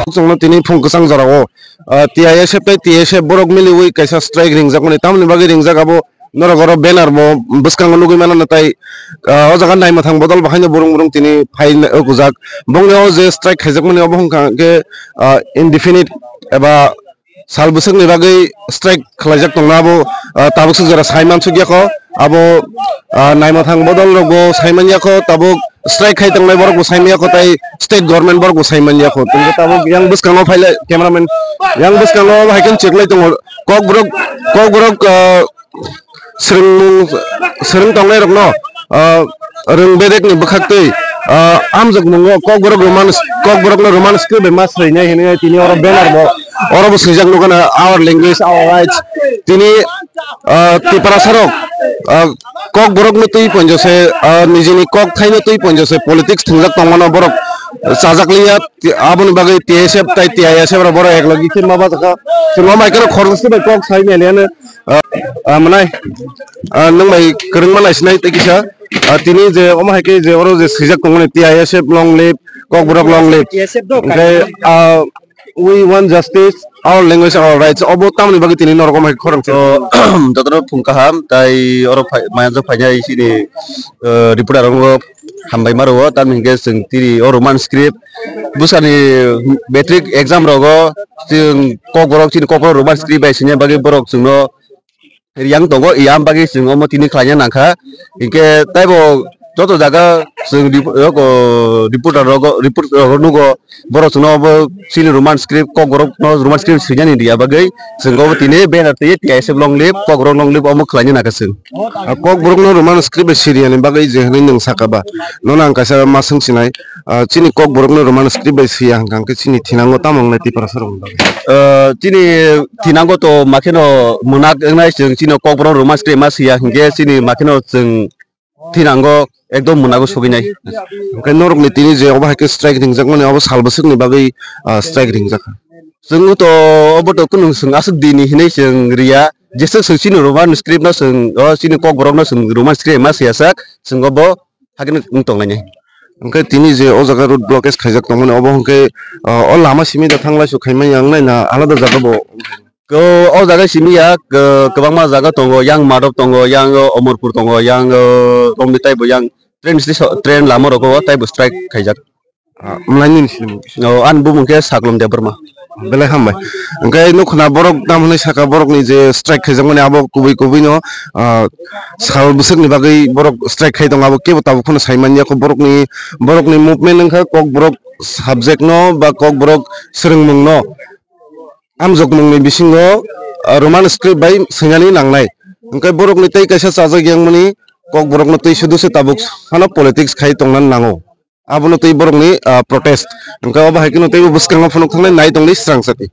Song tini phung kesang jarago TISF tai TSF borok miliwi kaisa strike ringjak mani tamni bagi ringjak abo norogoro banner bo buskang nugui mana natai o jaga naima thang bodol bahaino burung burung tini fail gujak bongneo je strike khaijak mani obo hongka ke indefinite eba sal busuk ni bagi strike khlaijak tongna abo tabuk sujara saiman sugyako abo naima thang bodol rogo saimanyako tabuk strike khai tanglai borok busaimya ko tai state government borok busaimanya ko tunggu tabuk yang buskango faile cameraman yang buskango haiken cheklai tong kok borok sering tanglai rokno reng bedek ni bakhaktei amjak mungo kok borok no roman skill be mas reinai hene tini oro banner bo oro busijak nugana our language our rights tini tipara sarok kok borok no tui ponjose nijini kok thaino tui ponjose politics thungjak tongmano borok sajakliya aboni bagai TSF tai TISF ro borok eklogi khir maba jaka sirma maikero khorgsi bai kok sai meliane manai nang mai kereng manai sinai tekisa tini je oma haike je oro je sijak tongmani TISF long live kok borok long live okay we want justice our language our rights obo tamni bagi tini norok mai khorang Dotro pungkaham tai oro mayang fanya isini report arong hambai maro tan hingge sing tiri roman script busani metric exam rogo sing kok borok tin kok roman script bai sinya bagi borok singno yang tongo iam bagi sing omo tini khlanya nangkha hingge taibo joto jaga sing report rogo nugo borok singno sini roman script kok borok no roman script sinya ni dia bagai sing omo tini banner te TSF long live kok borok long live omo khlanya nangkha sing kok borok no roman script siriani bagai je hne nang sakaba nona angkasa masung sinai chini kok borok no roman script bai siang kangke chini thinango tamang nai tipara sarong chini thinango to makeno munak ngai sing chini kok borok roman script mas sia hingge chini makeno sing thinango ekdom munago suginai kai norok ni tini je oba haike strike ringjak mani obo salbasuk ni bagai strike ringjak sing to obo to kunung sing asuk dini hinai sing ria jesek sing chini roman script no sing chini kok borok no sing roman script mas yasak sing obo hakin ungtong nai angkai tini je o jaga road blockage khaijak tongmani obo hongke o lama simi da thanglai su khaimai yang nai na alada jaga bo ko o jaga simia kebangma jaga tongo yang madop tongo yang omorpur tongo yang romni taibo yang train lama roko taibo strike khaijak mlaini silim no an bu mungke saklom de berma belai hambai angkai nukhna borok namhne saka borok ni je strike khaijak mani abo kubi no sal busuk ni bagai borok strike khai tong abo kebo tabu khona saimanya ko borok ni movement angkha kok borok subject no ba kok borok sreng mung no amjok mung ni bisingo roman script bai singani nangnai angkai borok ni tei kaisa chajak yang mani kok borok no tei sudu se tabuk hana politics khai tongnan nango abo no tei borok ni protest angkai oba haikino tei buskango phunuk thangnai nai tongni srang sati